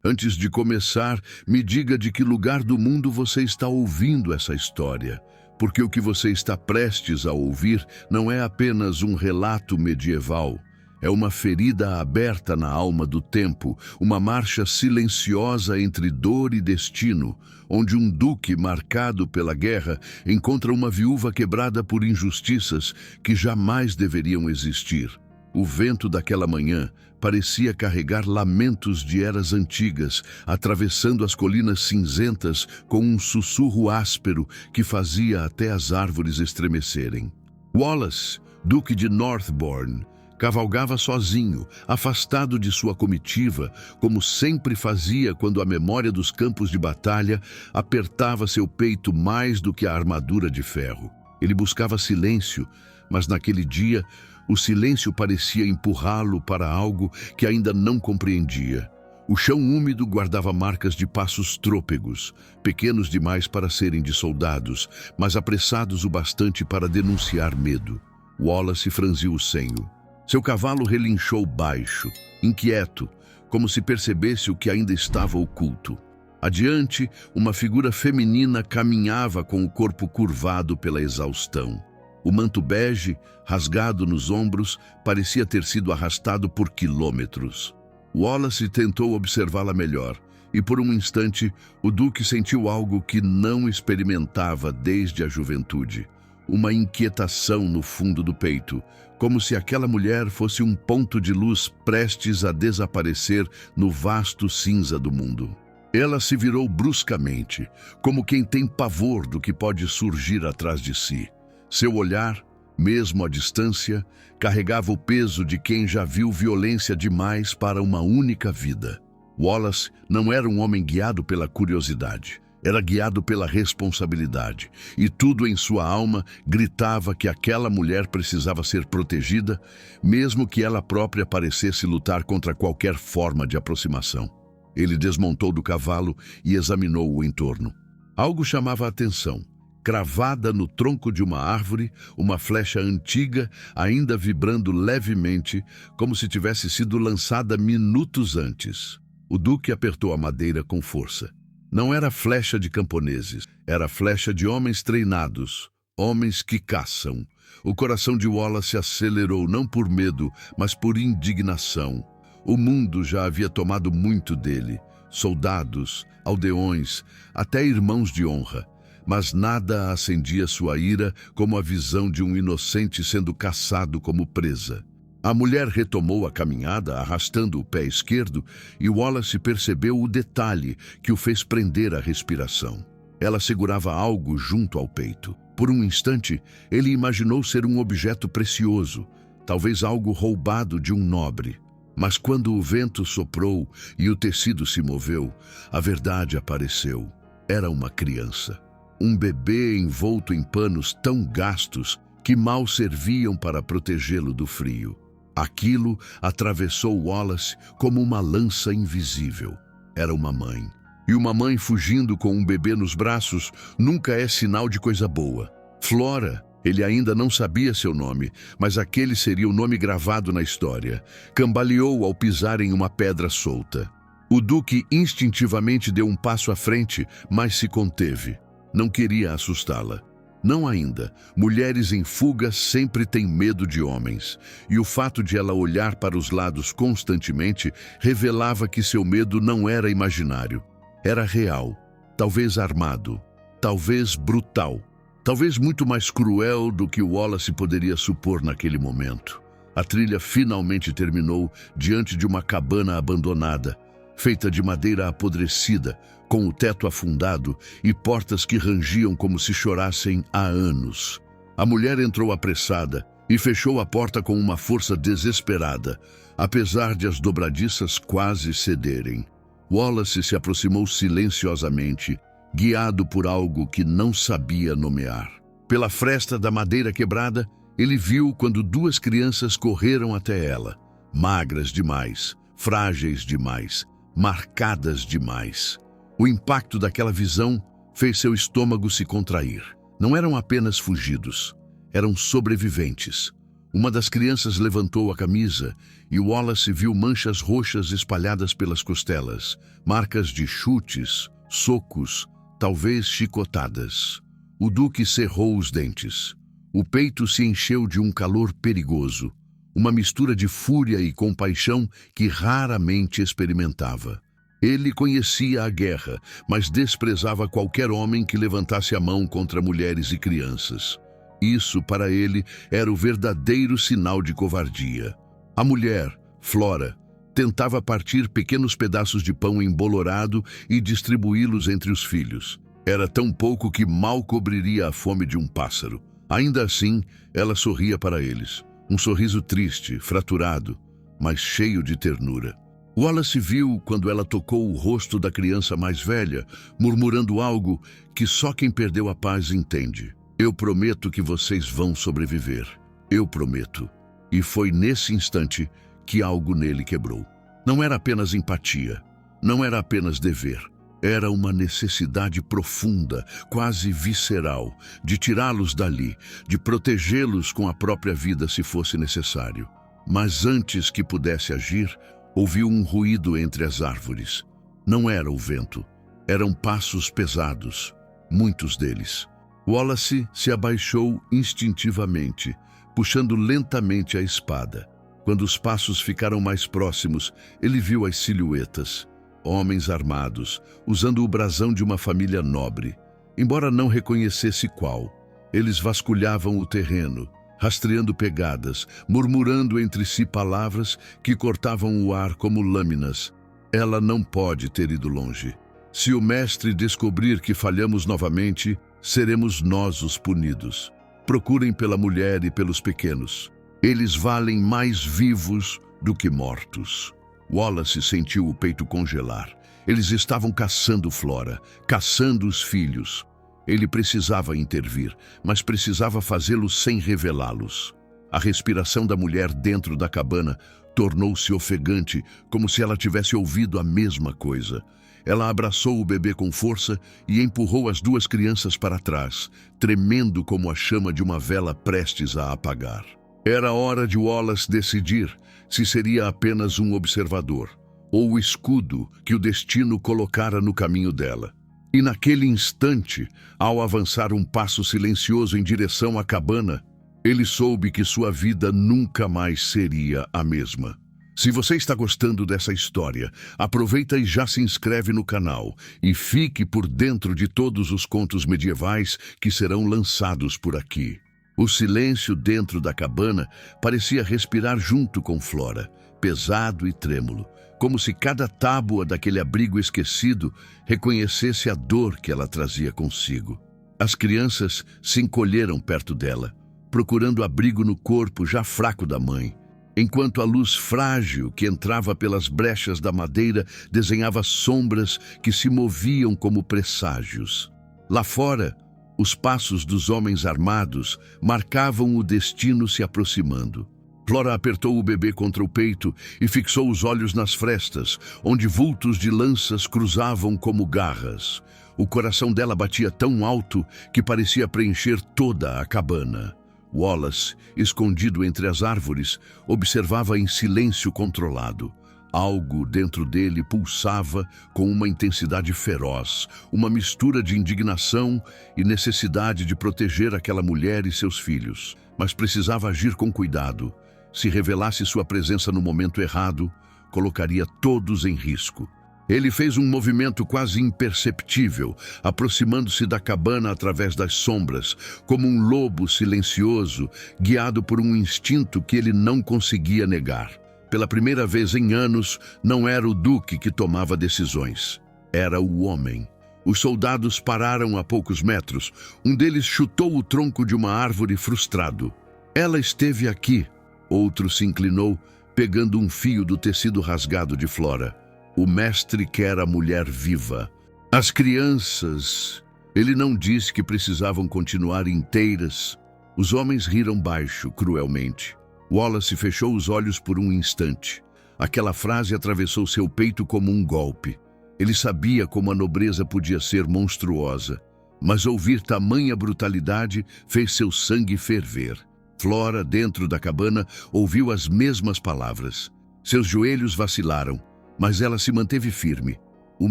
Antes de começar, me diga de que lugar do mundo você está ouvindo essa história, porque o que você está prestes a ouvir não é apenas um relato medieval. É uma ferida aberta na alma do tempo, uma marcha silenciosa entre dor e destino, onde um duque marcado pela guerra encontra uma viúva quebrada por injustiças que jamais deveriam existir. O vento daquela manhã parecia carregar lamentos de eras antigas, atravessando as colinas cinzentas com um sussurro áspero que fazia até as árvores estremecerem. Wallace, duque de Northbourne, cavalgava sozinho, afastado de sua comitiva, como sempre fazia quando a memória dos campos de batalha apertava seu peito mais do que a armadura de ferro. Ele buscava silêncio, mas naquele dia o silêncio parecia empurrá-lo para algo que ainda não compreendia. O chão úmido guardava marcas de passos trôpegos, pequenos demais para serem de soldados, mas apressados o bastante para denunciar medo. Wallace franziu o senho. Seu cavalo relinchou baixo, inquieto, como se percebesse o que ainda estava oculto. Adiante, uma figura feminina caminhava com o corpo curvado pela exaustão. O manto bege, rasgado nos ombros, parecia ter sido arrastado por quilômetros. Wallace tentou observá-la melhor, e por um instante o duque sentiu algo que não experimentava desde a juventude. Uma inquietação no fundo do peito, como se aquela mulher fosse um ponto de luz prestes a desaparecer no vasto cinza do mundo. Ela se virou bruscamente, como quem tem pavor do que pode surgir atrás de si. Seu olhar, mesmo à distância, carregava o peso de quem já viu violência demais para uma única vida. Wallace não era um homem guiado pela curiosidade, era guiado pela responsabilidade, e tudo em sua alma gritava que aquela mulher precisava ser protegida, mesmo que ela própria parecesse lutar contra qualquer forma de aproximação. Ele desmontou do cavalo e examinou o entorno. Algo chamava a atenção. Cravada no tronco de uma árvore, uma flecha antiga, ainda vibrando levemente, como se tivesse sido lançada minutos antes. O duque apertou a madeira com força. Não era flecha de camponeses, era flecha de homens treinados, homens que caçam. O coração de Wallace acelerou não por medo, mas por indignação. O mundo já havia tomado muito dele, soldados, aldeões, até irmãos de honra. Mas nada acendia sua ira como a visão de um inocente sendo caçado como presa. A mulher retomou a caminhada, arrastando o pé esquerdo, e Wallace percebeu o detalhe que o fez prender a respiração. Ela segurava algo junto ao peito. Por um instante, ele imaginou ser um objeto precioso, talvez algo roubado de um nobre. Mas quando o vento soprou e o tecido se moveu, a verdade apareceu. Era uma criança. Um bebê envolto em panos tão gastos que mal serviam para protegê-lo do frio. Aquilo atravessou Wallace como uma lança invisível. Era uma mãe. E uma mãe fugindo com um bebê nos braços nunca é sinal de coisa boa. Flora, ele ainda não sabia seu nome, mas aquele seria o nome gravado na história. Cambaleou ao pisar em uma pedra solta. O duque instintivamente deu um passo à frente, mas se conteve. Não queria assustá-la. Não ainda. Mulheres em fuga sempre têm medo de homens. E o fato de ela olhar para os lados constantemente revelava que seu medo não era imaginário. Era real. Talvez armado. Talvez brutal. Talvez muito mais cruel do que Wallace poderia supor naquele momento. A trilha finalmente terminou diante de uma cabana abandonada, feita de madeira apodrecida, com o teto afundado e portas que rangiam como se chorassem há anos. A mulher entrou apressada e fechou a porta com uma força desesperada, apesar de as dobradiças quase cederem. Wallace se aproximou silenciosamente, guiado por algo que não sabia nomear. Pela fresta da madeira quebrada, ele viu quando duas crianças correram até ela, magras demais, frágeis demais, marcadas demais. O impacto daquela visão fez seu estômago se contrair. Não eram apenas fugidos, eram sobreviventes. Uma das crianças levantou a camisa e Wallace viu manchas roxas espalhadas pelas costelas, marcas de chutes, socos, talvez chicotadas. O Duque cerrou os dentes. O peito se encheu de um calor perigoso, uma mistura de fúria e compaixão que raramente experimentava. Ele conhecia a guerra, mas desprezava qualquer homem que levantasse a mão contra mulheres e crianças. Isso, para ele, era o verdadeiro sinal de covardia. A mulher, Flora, tentava partir pequenos pedaços de pão embolorado e distribuí-los entre os filhos. Era tão pouco que mal cobriria a fome de um pássaro. Ainda assim, ela sorria para eles. Um sorriso triste, fraturado, mas cheio de ternura. Wallace viu quando ela tocou o rosto da criança mais velha, murmurando algo que só quem perdeu a paz entende. Eu prometo que vocês vão sobreviver. Eu prometo. E foi nesse instante que algo nele quebrou. Não era apenas empatia. Não era apenas dever. Era uma necessidade profunda, quase visceral, de tirá-los dali, de protegê-los com a própria vida se fosse necessário. Mas antes que pudesse agir, ouviu um ruído entre as árvores. Não era o vento. Eram passos pesados, muitos deles. Wallace se abaixou instintivamente, puxando lentamente a espada. Quando os passos ficaram mais próximos, ele viu as silhuetas. Homens armados, usando o brasão de uma família nobre. Embora não reconhecesse qual, eles vasculhavam o terreno, rastreando pegadas, murmurando entre si palavras que cortavam o ar como lâminas. Ela não pode ter ido longe. Se o mestre descobrir que falhamos novamente, seremos nós os punidos. Procurem pela mulher e pelos pequenos. Eles valem mais vivos do que mortos. Wallace sentiu o peito congelar. Eles estavam caçando Flora, caçando os filhos. Ele precisava intervir, mas precisava fazê-lo sem revelá-los. A respiração da mulher dentro da cabana tornou-se ofegante, como se ela tivesse ouvido a mesma coisa. Ela abraçou o bebê com força e empurrou as duas crianças para trás, tremendo como a chama de uma vela prestes a apagar. Era hora de Wallace decidir se seria apenas um observador, ou o escudo que o destino colocara no caminho dela. E naquele instante, ao avançar um passo silencioso em direção à cabana, ele soube que sua vida nunca mais seria a mesma. Se você está gostando dessa história, aproveita e já se inscreve no canal e fique por dentro de todos os contos medievais que serão lançados por aqui. O silêncio dentro da cabana parecia respirar junto com Flora, pesado e trêmulo, como se cada tábua daquele abrigo esquecido reconhecesse a dor que ela trazia consigo. As crianças se encolheram perto dela, procurando abrigo no corpo já fraco da mãe, enquanto a luz frágil que entrava pelas brechas da madeira desenhava sombras que se moviam como presságios. Lá fora, os passos dos homens armados marcavam o destino se aproximando. Flora apertou o bebê contra o peito e fixou os olhos nas frestas, onde vultos de lanças cruzavam como garras. O coração dela batia tão alto que parecia preencher toda a cabana. Wallace, escondido entre as árvores, observava em silêncio controlado. Algo dentro dele pulsava com uma intensidade feroz, uma mistura de indignação e necessidade de proteger aquela mulher e seus filhos. Mas precisava agir com cuidado. Se revelasse sua presença no momento errado, colocaria todos em risco. Ele fez um movimento quase imperceptível, aproximando-se da cabana através das sombras, como um lobo silencioso, guiado por um instinto que ele não conseguia negar. Pela primeira vez em anos, não era o Duque que tomava decisões. Era o homem. Os soldados pararam a poucos metros. Um deles chutou o tronco de uma árvore frustrado. Ela esteve aqui. Outro se inclinou, pegando um fio do tecido rasgado de Flora. O mestre quer a mulher viva. As crianças... Ele não disse que precisavam continuar inteiras. Os homens riram baixo, cruelmente. Wallace fechou os olhos por um instante. Aquela frase atravessou seu peito como um golpe. Ele sabia como a nobreza podia ser monstruosa, mas ouvir tamanha brutalidade fez seu sangue ferver. Flora, dentro da cabana, ouviu as mesmas palavras. Seus joelhos vacilaram, mas ela se manteve firme. O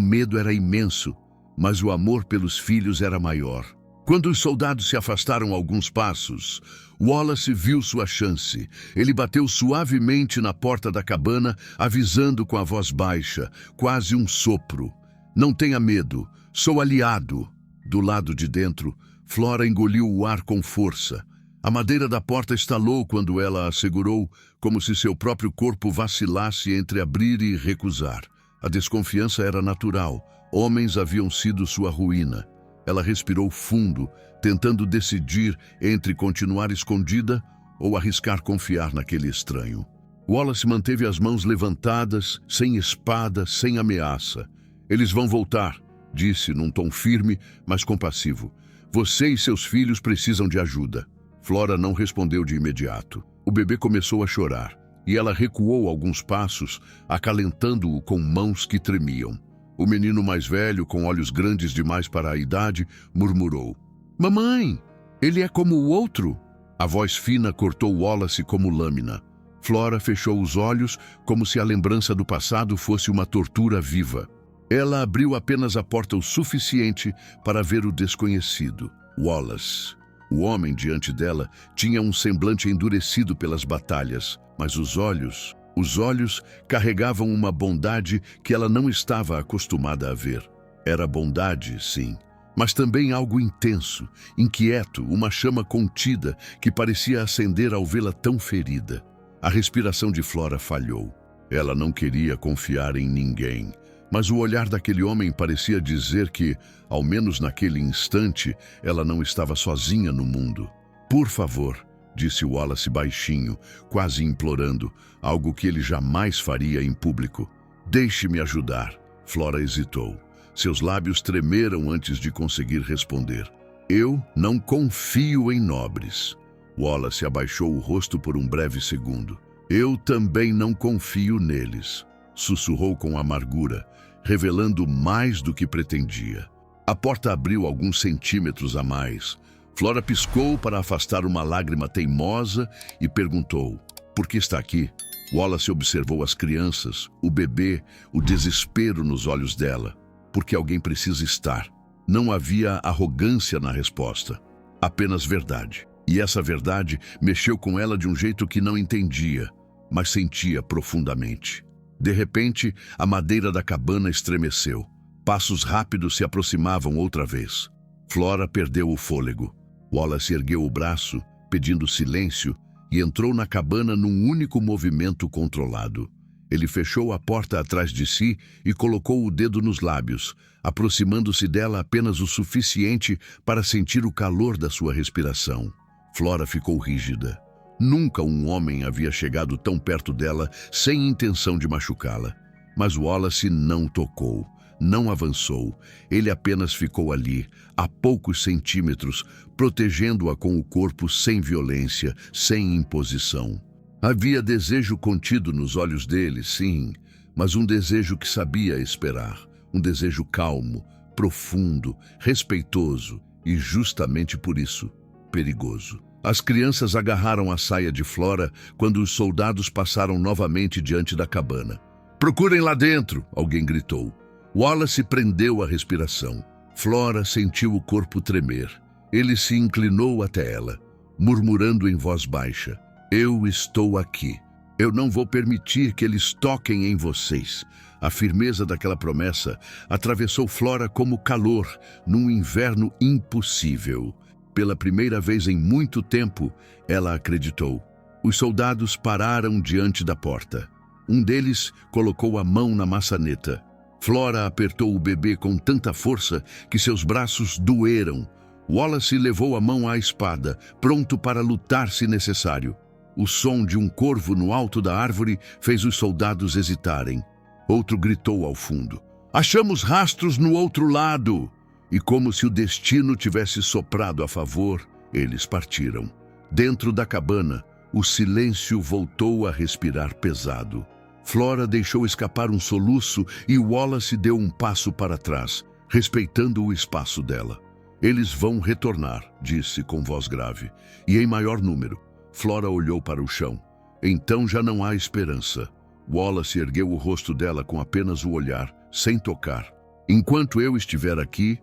medo era imenso, mas o amor pelos filhos era maior. Quando os soldados se afastaram alguns passos, Wallace viu sua chance. Ele bateu suavemente na porta da cabana, avisando com a voz baixa, quase um sopro. Não tenha medo, sou aliado. Do lado de dentro, Flora engoliu o ar com força. A madeira da porta estalou quando ela a segurou, como se seu próprio corpo vacilasse entre abrir e recusar. A desconfiança era natural. Homens haviam sido sua ruína. Ela respirou fundo, tentando decidir entre continuar escondida ou arriscar confiar naquele estranho. Wallace manteve as mãos levantadas, sem espada, sem ameaça. Eles vão voltar, disse num tom firme, mas compassivo. Você e seus filhos precisam de ajuda. Flora não respondeu de imediato. O bebê começou a chorar, e ela recuou alguns passos, acalentando-o com mãos que tremiam. O menino mais velho, com olhos grandes demais para a idade, murmurou. Mamãe, ele é como o outro. A voz fina cortou Wallace como lâmina. Flora fechou os olhos, como se a lembrança do passado fosse uma tortura viva. Ela abriu apenas a porta o suficiente para ver o desconhecido, Wallace. O homem diante dela tinha um semblante endurecido pelas batalhas, mas os olhos carregavam uma bondade que ela não estava acostumada a ver. Era bondade, sim, mas também algo intenso, inquieto, uma chama contida que parecia acender ao vê-la tão ferida. A respiração de Flora falhou. Ela não queria confiar em ninguém, mas o olhar daquele homem parecia dizer que, ao menos naquele instante, ela não estava sozinha no mundo. Por favor, disse Wallace baixinho, quase implorando, algo que ele jamais faria em público. Deixe-me ajudar. Flora hesitou. Seus lábios tremeram antes de conseguir responder. Eu não confio em nobres. Wallace abaixou o rosto por um breve segundo. Eu também não confio neles. Sussurrou com amargura, revelando mais do que pretendia. A porta abriu alguns centímetros a mais. Flora piscou para afastar uma lágrima teimosa e perguntou, por que está aqui? Wallace observou as crianças, o bebê, o desespero nos olhos dela. Porque alguém precisa estar. Não havia arrogância na resposta, apenas verdade. E essa verdade mexeu com ela de um jeito que não entendia, mas sentia profundamente. De repente, a madeira da cabana estremeceu. Passos rápidos se aproximavam outra vez. Flora perdeu o fôlego. Wallace ergueu o braço, pedindo silêncio, e entrou na cabana num único movimento controlado. Ele fechou a porta atrás de si e colocou o dedo nos lábios, aproximando-se dela apenas o suficiente para sentir o calor da sua respiração. Flora ficou rígida. Nunca um homem havia chegado tão perto dela sem intenção de machucá-la. Mas Wallace não tocou, não avançou. Ele apenas ficou ali, a poucos centímetros, protegendo-a com o corpo sem violência, sem imposição. Havia desejo contido nos olhos dele, sim, mas um desejo que sabia esperar. Um desejo calmo, profundo, respeitoso e, justamente por isso, perigoso. As crianças agarraram a saia de Flora quando os soldados passaram novamente diante da cabana. Procurem lá dentro, alguém gritou. Wallace prendeu a respiração. Flora sentiu o corpo tremer. Ele se inclinou até ela, murmurando em voz baixa. Eu estou aqui. Eu não vou permitir que eles toquem em vocês. A firmeza daquela promessa atravessou Flora como calor num inverno impossível. Pela primeira vez em muito tempo, ela acreditou. Os soldados pararam diante da porta. Um deles colocou a mão na maçaneta. Flora apertou o bebê com tanta força que seus braços doeram. Wallace levou a mão à espada, pronto para lutar se necessário. O som de um corvo no alto da árvore fez os soldados hesitarem. Outro gritou ao fundo. Achamos rastros no outro lado! E como se o destino tivesse soprado a favor, eles partiram. Dentro da cabana, o silêncio voltou a respirar pesado. Flora deixou escapar um soluço e Wallace deu um passo para trás, respeitando o espaço dela. Eles vão retornar, disse com voz grave, e em maior número. Flora olhou para o chão. Então já não há esperança. Wallace ergueu o rosto dela com apenas o olhar, sem tocar. Enquanto eu estiver aqui...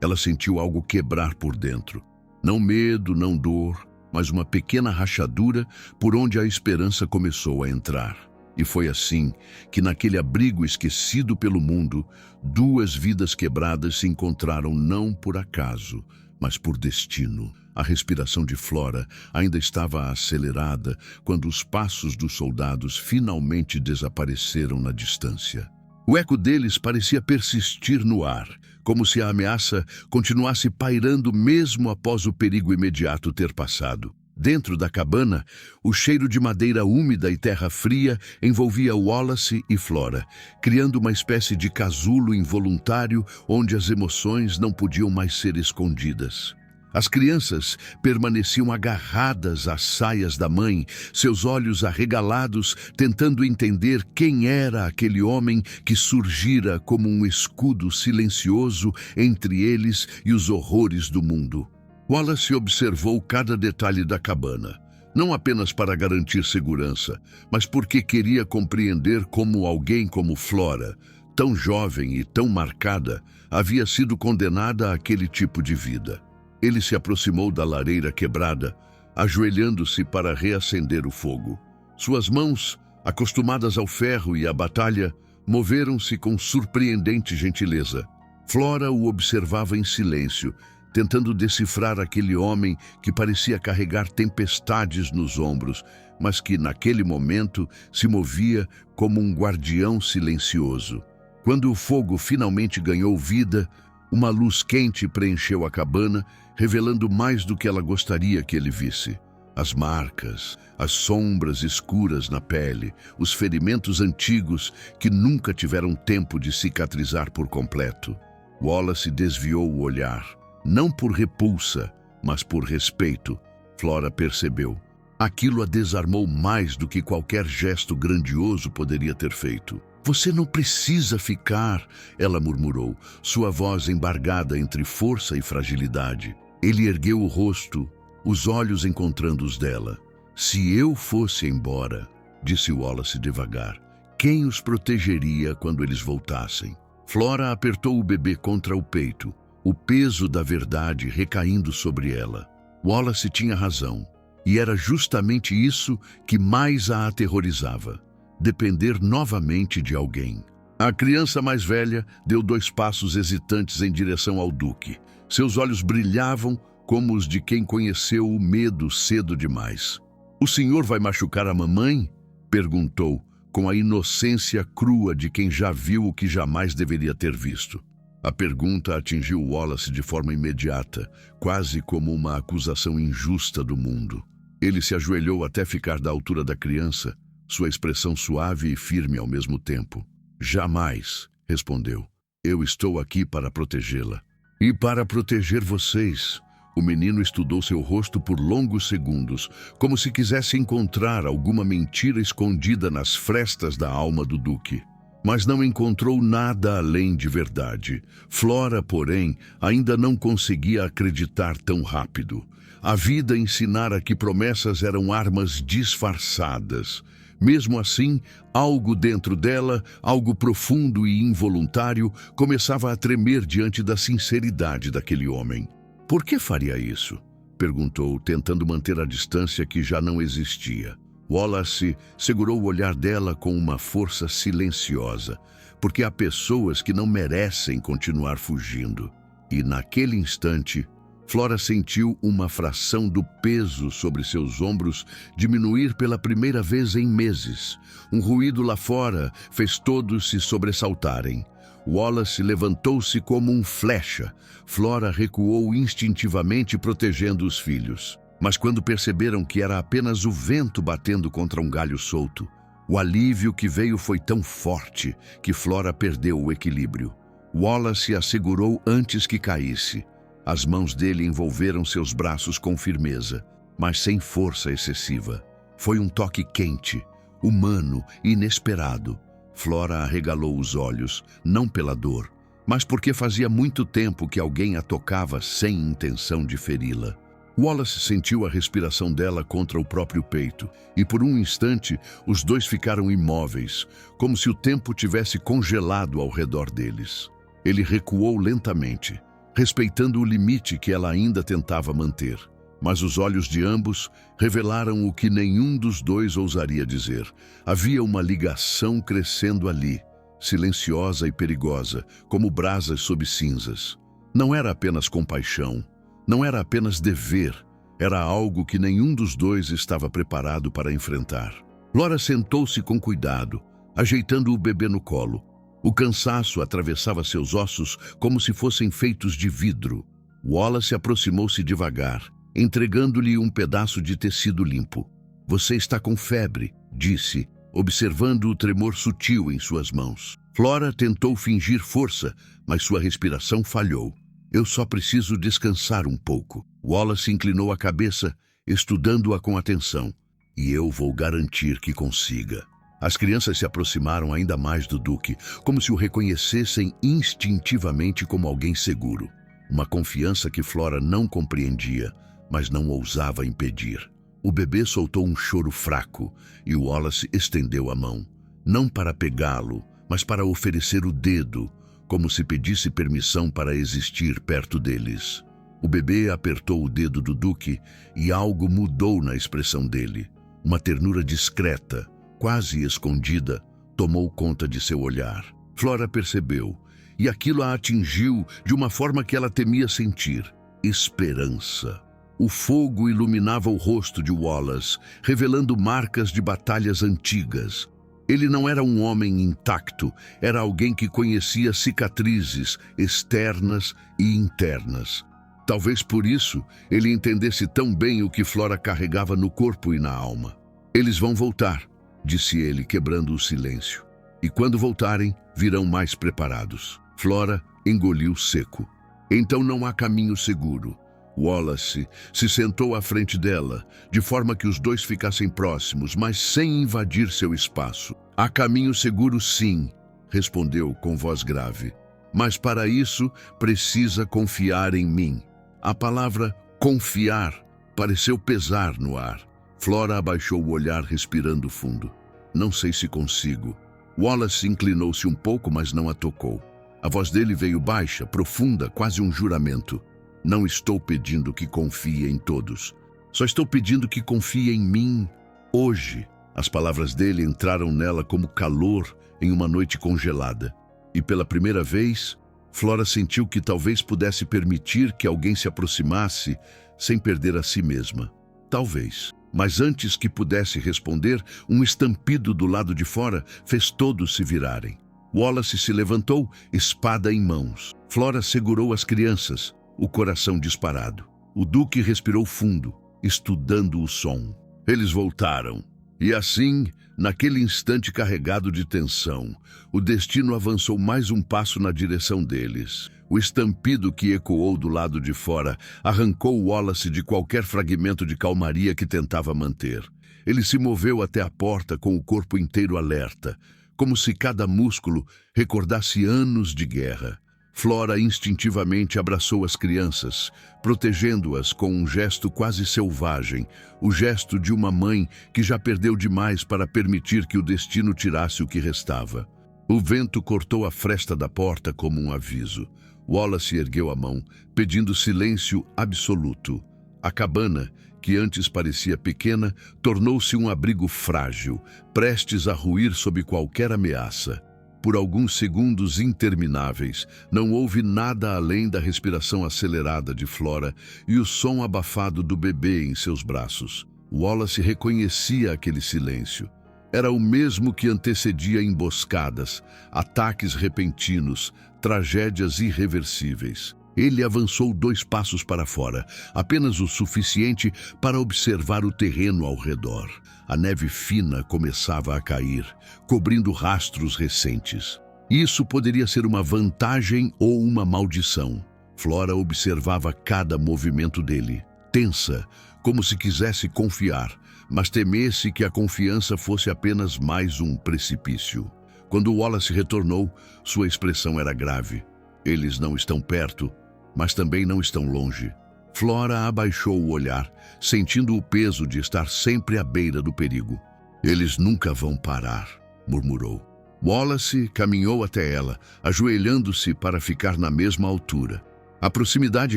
Ela sentiu algo quebrar por dentro. Não medo, não dor, mas uma pequena rachadura por onde a esperança começou a entrar. E foi assim que, naquele abrigo esquecido pelo mundo, duas vidas quebradas se encontraram não por acaso, mas por destino. A respiração de Flora ainda estava acelerada quando os passos dos soldados finalmente desapareceram na distância. O eco deles parecia persistir no ar, como se a ameaça continuasse pairando mesmo após o perigo imediato ter passado. Dentro da cabana, o cheiro de madeira úmida e terra fria envolvia Wallace e Flora, criando uma espécie de casulo involuntário onde as emoções não podiam mais ser escondidas. As crianças permaneciam agarradas às saias da mãe, seus olhos arregalados, tentando entender quem era aquele homem que surgira como um escudo silencioso entre eles e os horrores do mundo. Wallace observou cada detalhe da cabana, não apenas para garantir segurança, mas porque queria compreender como alguém como Flora, tão jovem e tão marcada, havia sido condenada àquele tipo de vida. Ele se aproximou da lareira quebrada, ajoelhando-se para reacender o fogo. Suas mãos, acostumadas ao ferro e à batalha, moveram-se com surpreendente gentileza. Flora o observava em silêncio, tentando decifrar aquele homem que parecia carregar tempestades nos ombros, mas que, naquele momento, se movia como um guardião silencioso. Quando o fogo finalmente ganhou vida, uma luz quente preencheu a cabana, revelando mais do que ela gostaria que ele visse. As marcas, as sombras escuras na pele, os ferimentos antigos que nunca tiveram tempo de cicatrizar por completo. Wallace desviou o olhar, não por repulsa, mas por respeito. Flora percebeu. Aquilo a desarmou mais do que qualquer gesto grandioso poderia ter feito. "Você não precisa ficar", ela murmurou, sua voz embargada entre força e fragilidade. Ele ergueu o rosto, os olhos encontrando os dela. "Se eu fosse embora", disse Wallace devagar, "quem os protegeria quando eles voltassem?" Flora apertou o bebê contra o peito, o peso da verdade recaindo sobre ela. Wallace tinha razão, e era justamente isso que mais a aterrorizava: depender novamente de alguém. A criança mais velha deu 2 passos hesitantes em direção ao Duque. Seus olhos brilhavam como os de quem conheceu o medo cedo demais. "O senhor vai machucar a mamãe?" perguntou, com a inocência crua de quem já viu o que jamais deveria ter visto. A pergunta atingiu Wallace de forma imediata, quase como uma acusação injusta do mundo. Ele se ajoelhou até ficar da altura da criança, sua expressão suave e firme ao mesmo tempo. "Jamais", respondeu. "Eu estou aqui para protegê-la." "E para proteger vocês." O menino estudou seu rosto por longos segundos, como se quisesse encontrar alguma mentira escondida nas frestas da alma do Duque. Mas não encontrou nada além de verdade. Flora, porém, ainda não conseguia acreditar tão rápido. A vida ensinara que promessas eram armas disfarçadas. Mesmo assim, algo dentro dela, algo profundo e involuntário, começava a tremer diante da sinceridade daquele homem. "Por que faria isso?" perguntou, tentando manter a distância que já não existia. Wallace segurou o olhar dela com uma força silenciosa, porque há pessoas que não merecem continuar fugindo. E naquele instante, Flora sentiu uma fração do peso sobre seus ombros diminuir pela primeira vez em meses. Um ruído lá fora fez todos se sobressaltarem. Wallace levantou-se como um flecha. Flora recuou instintivamente, protegendo os filhos. Mas quando perceberam que era apenas o vento batendo contra um galho solto, o alívio que veio foi tão forte que Flora perdeu o equilíbrio. Wallace a segurou antes que caísse. As mãos dele envolveram seus braços com firmeza, mas sem força excessiva. Foi um toque quente, humano e inesperado. Flora arregalou os olhos, não pela dor, mas porque fazia muito tempo que alguém a tocava sem intenção de feri-la. Wallace sentiu a respiração dela contra o próprio peito, e por um instante os dois ficaram imóveis, como se o tempo tivesse congelado ao redor deles. Ele recuou lentamente, respeitando o limite que ela ainda tentava manter. Mas os olhos de ambos revelaram o que nenhum dos dois ousaria dizer. Havia uma ligação crescendo ali, silenciosa e perigosa, como brasas sob cinzas. Não era apenas compaixão, não era apenas dever, era algo que nenhum dos dois estava preparado para enfrentar. Flora sentou-se com cuidado, ajeitando o bebê no colo. O cansaço atravessava seus ossos como se fossem feitos de vidro. Wallace aproximou-se devagar, entregando-lhe um pedaço de tecido limpo. "Você está com febre", disse, observando o tremor sutil em suas mãos. Flora tentou fingir força, mas sua respiração falhou. "Eu só preciso descansar um pouco." Wallace inclinou a cabeça, estudando-a com atenção. "E eu vou garantir que consiga." As crianças se aproximaram ainda mais do Duque, como se o reconhecessem instintivamente como alguém seguro. Uma confiança que Flora não compreendia, mas não ousava impedir. O bebê soltou um choro fraco e Wallace estendeu a mão, não para pegá-lo, mas para oferecer o dedo, como se pedisse permissão para existir perto deles. O bebê apertou o dedo do Duque e algo mudou na expressão dele. Uma ternura discreta, quase escondida, tomou conta de seu olhar. Flora percebeu, e aquilo a atingiu de uma forma que ela temia sentir: esperança. O fogo iluminava o rosto de Wallace, revelando marcas de batalhas antigas. Ele não era um homem intacto, era alguém que conhecia cicatrizes externas e internas. Talvez por isso ele entendesse tão bem o que Flora carregava no corpo e na alma. "Eles vão voltar", disse ele, quebrando o silêncio. "E quando voltarem, virão mais preparados." Flora engoliu seco. "Então não há caminho seguro." Wallace se sentou à frente dela, de forma que os dois ficassem próximos, mas sem invadir seu espaço. "Há caminho seguro, sim", respondeu com voz grave. "Mas para isso precisa confiar em mim." A palavra confiar pareceu pesar no ar. Flora abaixou o olhar, respirando fundo. "Não sei se consigo." Wallace inclinou-se um pouco, mas não a tocou. A voz dele veio baixa, profunda, quase um juramento. "Não estou pedindo que confie em todos. Só estou pedindo que confie em mim hoje." As palavras dele entraram nela como calor em uma noite congelada. E pela primeira vez, Flora sentiu que talvez pudesse permitir que alguém se aproximasse sem perder a si mesma. Talvez. Mas antes que pudesse responder, um estampido do lado de fora fez todos se virarem. Wallace se levantou, espada em mãos. Flora segurou as crianças, o coração disparado. O Duque respirou fundo, estudando o som. Eles voltaram. E assim, naquele instante carregado de tensão, o destino avançou mais um passo na direção deles. O estampido que ecoou do lado de fora arrancou Wallace de qualquer fragmento de calmaria que tentava manter. Ele se moveu até a porta com o corpo inteiro alerta, como se cada músculo recordasse anos de guerra. Flora instintivamente abraçou as crianças, protegendo-as com um gesto quase selvagem, o gesto de uma mãe que já perdeu demais para permitir que o destino tirasse o que restava. O vento cortou a fresta da porta como um aviso. Wallace ergueu a mão, pedindo silêncio absoluto. A cabana, que antes parecia pequena, tornou-se um abrigo frágil, prestes a ruir sob qualquer ameaça. Por alguns segundos intermináveis, não houve nada além da respiração acelerada de Flora e o som abafado do bebê em seus braços. Wallace reconhecia aquele silêncio. Era o mesmo que antecedia emboscadas, ataques repentinos, tragédias irreversíveis. Ele avançou 2 passos para fora, apenas o suficiente para observar o terreno ao redor. A neve fina começava a cair, cobrindo rastros recentes. Isso poderia ser uma vantagem ou uma maldição. Flora observava cada movimento dele, tensa, como se quisesse confiar, mas temesse que a confiança fosse apenas mais um precipício. Quando Wallace retornou, sua expressão era grave. Eles não estão perto, mas também não estão longe. Flora abaixou o olhar, sentindo o peso de estar sempre à beira do perigo. Eles nunca vão parar, murmurou. Wallace caminhou até ela, ajoelhando-se para ficar na mesma altura. A proximidade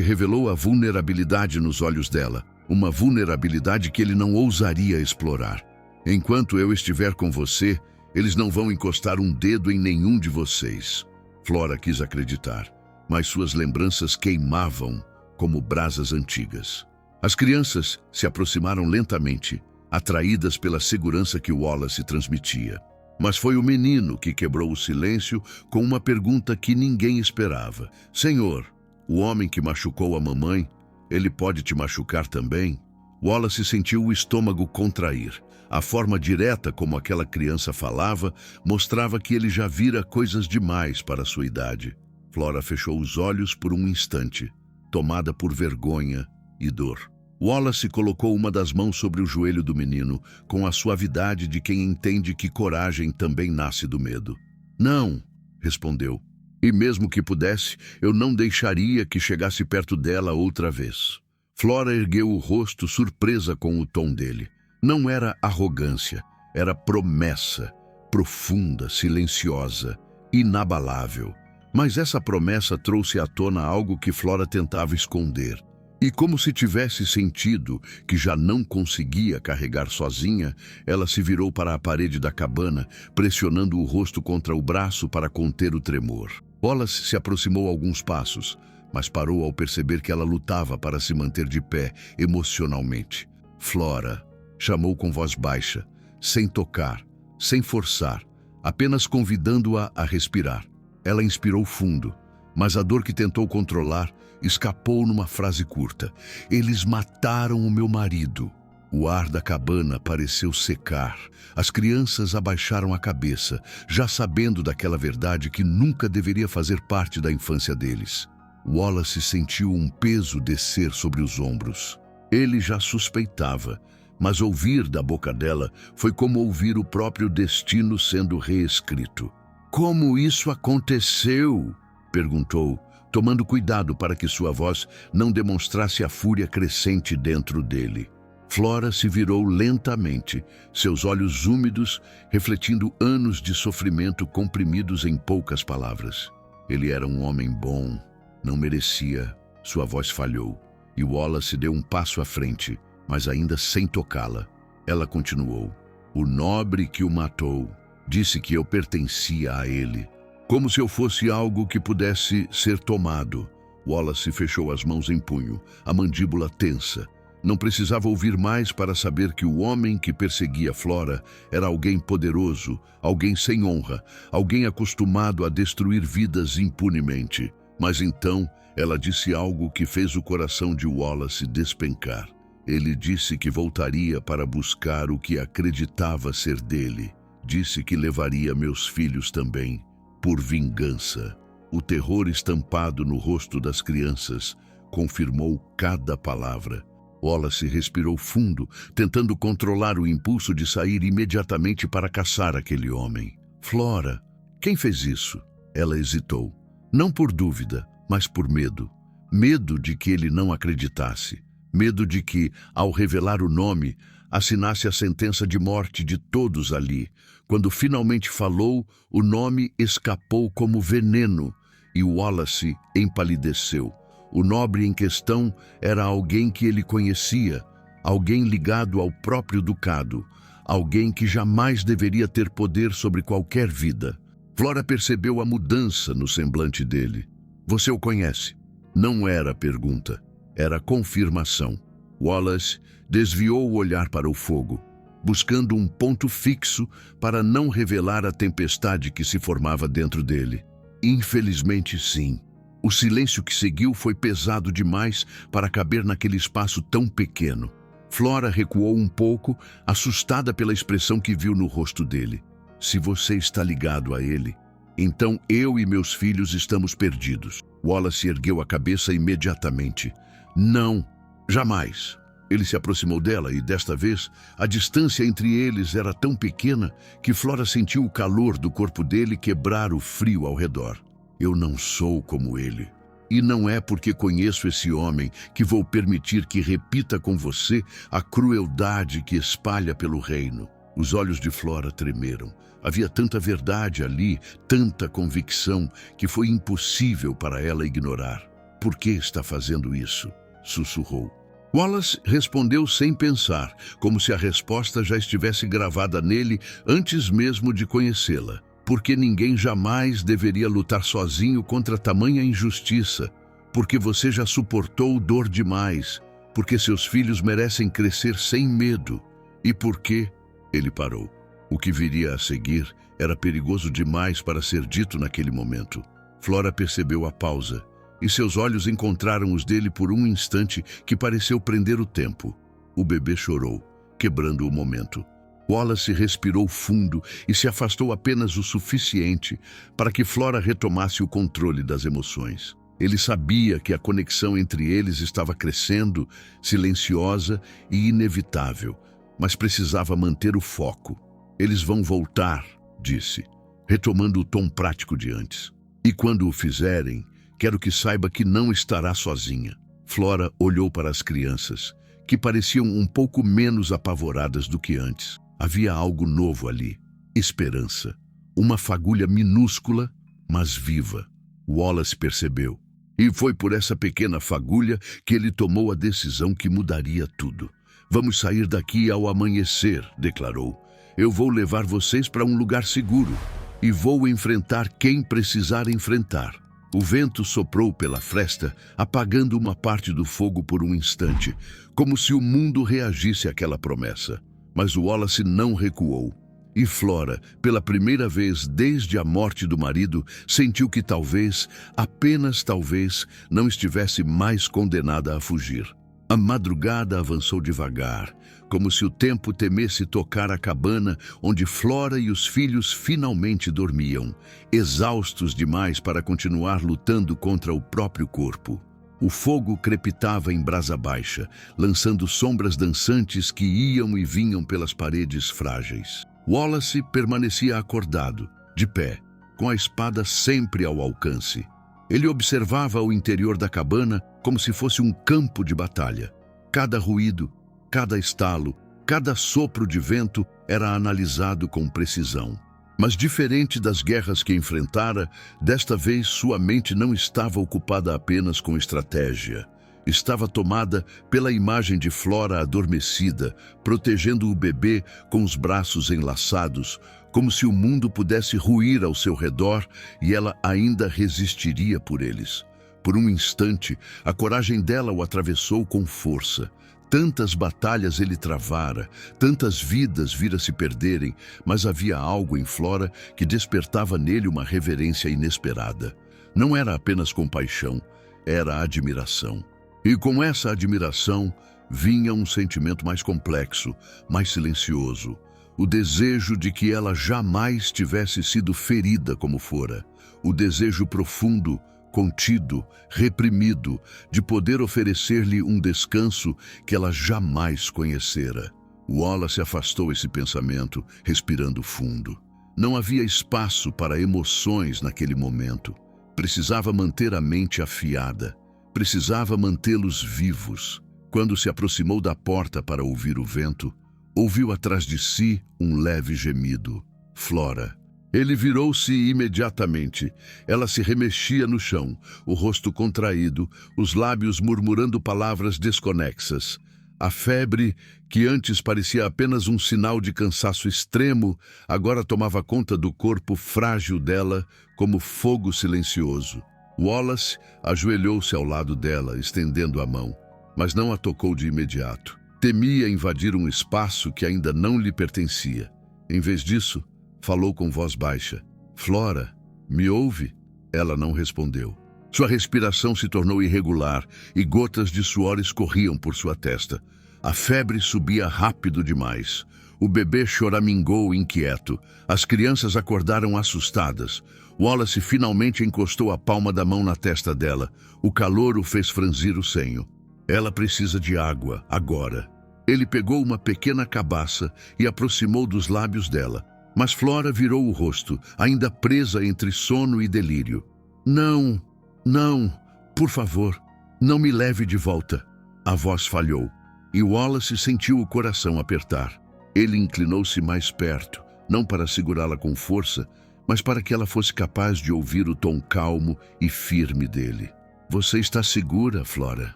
revelou a vulnerabilidade nos olhos dela, uma vulnerabilidade que ele não ousaria explorar. Enquanto eu estiver com você, eles não vão encostar um dedo em nenhum de vocês. Flora quis acreditar, mas suas lembranças queimavam como brasas antigas. As crianças se aproximaram lentamente, atraídas pela segurança que Wallace transmitia. Mas foi o menino que quebrou o silêncio com uma pergunta que ninguém esperava. Senhor, o homem que machucou a mamãe, ele pode te machucar também? Wallace sentiu o estômago contrair. A forma direta como aquela criança falava mostrava que ele já vira coisas demais para sua idade. Flora fechou os olhos por um instante, tomada por vergonha e dor. Wallace colocou uma das mãos sobre o joelho do menino, com a suavidade de quem entende que coragem também nasce do medo. Não, respondeu. E mesmo que pudesse, eu não deixaria que chegasse perto dela outra vez. Flora ergueu o rosto, surpresa com o tom dele. Não era arrogância, era promessa, profunda, silenciosa, inabalável. Mas essa promessa trouxe à tona algo que Flora tentava esconder. E como se tivesse sentido que já não conseguia carregar sozinha, ela se virou para a parede da cabana, pressionando o rosto contra o braço para conter o tremor. Wallace se aproximou alguns passos, mas parou ao perceber que ela lutava para se manter de pé emocionalmente. Flora, chamou com voz baixa, sem tocar, sem forçar, apenas convidando-a a respirar. Ela inspirou fundo, mas a dor que tentou controlar escapou numa frase curta. Eles mataram o meu marido. O ar da cabana pareceu secar. As crianças abaixaram a cabeça, já sabendo daquela verdade que nunca deveria fazer parte da infância deles. Wallace sentiu um peso descer sobre os ombros. Ele já suspeitava, mas ouvir da boca dela foi como ouvir o próprio destino sendo reescrito. Como isso aconteceu? Perguntou, tomando cuidado para que sua voz não demonstrasse a fúria crescente dentro dele. Flora se virou lentamente, seus olhos úmidos, refletindo anos de sofrimento comprimidos em poucas palavras. Ele era um homem bom, não merecia. Sua voz falhou, e Wallace deu um passo à frente, mas ainda sem tocá-la. Ela continuou. O nobre que o matou disse que eu pertencia a ele. Como se eu fosse algo que pudesse ser tomado. Wallace fechou as mãos em punho, a mandíbula tensa. Não precisava ouvir mais para saber que o homem que perseguia Flora era alguém poderoso, alguém sem honra, alguém acostumado a destruir vidas impunemente. Mas então ela disse algo que fez o coração de Wallace despencar. Ele disse que voltaria para buscar o que acreditava ser dele. Disse que levaria meus filhos também. Por vingança. O terror estampado no rosto das crianças confirmou cada palavra. Wallace respirou fundo, tentando controlar o impulso de sair imediatamente para caçar aquele homem. Flora, quem fez isso? Ela hesitou. Não por dúvida, mas por medo. Medo de que ele não acreditasse. Medo de que, ao revelar o nome, assinasse a sentença de morte de todos ali. Quando finalmente falou, o nome escapou como veneno e Wallace empalideceu. O nobre em questão era alguém que ele conhecia, alguém ligado ao próprio ducado, alguém que jamais deveria ter poder sobre qualquer vida. Flora percebeu a mudança no semblante dele. Você o conhece? Não era pergunta, era confirmação. Wallace desviou o olhar para o fogo, buscando um ponto fixo para não revelar a tempestade que se formava dentro dele. Infelizmente, sim. O silêncio que seguiu foi pesado demais para caber naquele espaço tão pequeno. Flora recuou um pouco, assustada pela expressão que viu no rosto dele. Se você está ligado a ele, então eu e meus filhos estamos perdidos. Wallace ergueu a cabeça imediatamente. Não, jamais. Ele se aproximou dela e, desta vez, a distância entre eles era tão pequena que Flora sentiu o calor do corpo dele quebrar o frio ao redor. Eu não sou como ele. E não é porque conheço esse homem que vou permitir que repita com você a crueldade que espalha pelo reino. Os olhos de Flora tremeram. Havia tanta verdade ali, tanta convicção, que foi impossível para ela ignorar. Por que está fazendo isso? Sussurrou. Wallace respondeu sem pensar, como se a resposta já estivesse gravada nele antes mesmo de conhecê-la. Porque ninguém jamais deveria lutar sozinho contra tamanha injustiça. Porque você já suportou dor demais. Porque seus filhos merecem crescer sem medo. E porque... Ele parou. O que viria a seguir era perigoso demais para ser dito naquele momento. Flora percebeu a pausa, e seus olhos encontraram os dele por um instante que pareceu prender o tempo. O bebê chorou, quebrando o momento. Wallace respirou fundo e se afastou apenas o suficiente para que Flora retomasse o controle das emoções. Ele sabia que a conexão entre eles estava crescendo, silenciosa e inevitável, mas precisava manter o foco. Eles vão voltar, disse, retomando o tom prático de antes. E quando o fizerem, quero que saiba que não estará sozinha. Flora olhou para as crianças, que pareciam um pouco menos apavoradas do que antes. Havia algo novo ali, esperança. Uma fagulha minúscula, mas viva. Wallace percebeu. E foi por essa pequena fagulha que ele tomou a decisão que mudaria tudo. Vamos sair daqui ao amanhecer, declarou. Eu vou levar vocês para um lugar seguro e vou enfrentar quem precisar enfrentar. O vento soprou pela fresta, apagando uma parte do fogo por um instante, como se o mundo reagisse àquela promessa. Mas o Wallace não recuou. E Flora, pela primeira vez desde a morte do marido, sentiu que talvez, apenas talvez, não estivesse mais condenada a fugir. A madrugada avançou devagar, como se o tempo temesse tocar a cabana onde Flora e os filhos finalmente dormiam, exaustos demais para continuar lutando contra o próprio corpo. O fogo crepitava em brasa baixa, lançando sombras dançantes que iam e vinham pelas paredes frágeis. Wallace permanecia acordado, de pé, com a espada sempre ao alcance. Ele observava o interior da cabana como se fosse um campo de batalha. Cada ruído, cada estalo, cada sopro de vento era analisado com precisão. Mas diferente das guerras que enfrentara, desta vez sua mente não estava ocupada apenas com estratégia. Estava tomada pela imagem de Flora adormecida, protegendo o bebê com os braços enlaçados, como se o mundo pudesse ruir ao seu redor e ela ainda resistiria por eles. Por um instante, a coragem dela o atravessou com força. Tantas batalhas ele travara, tantas vidas vira se perderem, mas havia algo em Flora que despertava nele uma reverência inesperada. Não era apenas compaixão, era admiração. E com essa admiração vinha um sentimento mais complexo, mais silencioso. O desejo de que ela jamais tivesse sido ferida como fora. O desejo profundo, contido, reprimido, de poder oferecer-lhe um descanso que ela jamais conhecera. Wallace afastou esse pensamento, respirando fundo. Não havia espaço para emoções naquele momento. Precisava manter a mente afiada. Precisava mantê-los vivos. Quando se aproximou da porta para ouvir o vento, ouviu atrás de si um leve gemido. Flora. Ele virou-se imediatamente. Ela se remexia no chão, o rosto contraído, os lábios murmurando palavras desconexas. A febre, que antes parecia apenas um sinal de cansaço extremo, agora tomava conta do corpo frágil dela como fogo silencioso. Wallace ajoelhou-se ao lado dela, estendendo a mão, mas não a tocou de imediato. Temia invadir um espaço que ainda não lhe pertencia. Em vez disso, falou com voz baixa. Flora, me ouve? Ela não respondeu. Sua respiração se tornou irregular e gotas de suor escorriam por sua testa. A febre subia rápido demais. O bebê choramingou inquieto. As crianças acordaram assustadas. Wallace finalmente encostou a palma da mão na testa dela. O calor o fez franzir o senho. Ela precisa de água, agora. Ele pegou uma pequena cabaça e aproximou dos lábios dela. Mas Flora virou o rosto, ainda presa entre sono e delírio. Não, não, Por favor, não me leve de volta. A voz falhou, e Wallace sentiu o coração apertar. Ele inclinou-se mais perto, não para segurá-la com força, mas para que ela fosse capaz de ouvir o tom calmo e firme dele. Você está segura, Flora?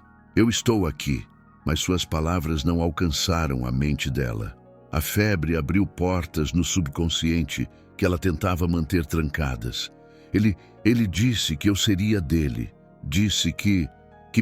Eu estou aqui. Mas suas palavras não alcançaram a mente dela. A febre abriu portas no subconsciente que ela tentava manter trancadas. Ele disse que eu seria dele. Disse que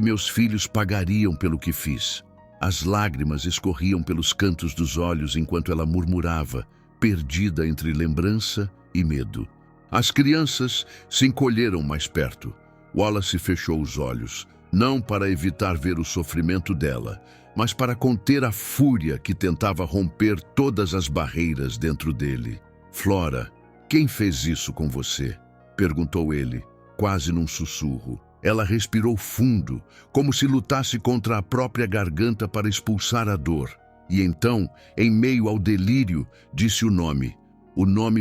meus filhos pagariam pelo que fiz. As lágrimas escorriam pelos cantos dos olhos enquanto ela murmurava, perdida entre lembrança e medo. As crianças se encolheram mais perto. Wallace fechou os olhos, não para evitar ver o sofrimento dela, mas para conter a fúria que tentava romper todas as barreiras dentro dele. Flora, quem fez isso com você? Perguntou ele, quase num sussurro. Ela respirou fundo, como se lutasse contra a própria garganta para expulsar a dor. E então, em meio ao delírio, disse o nome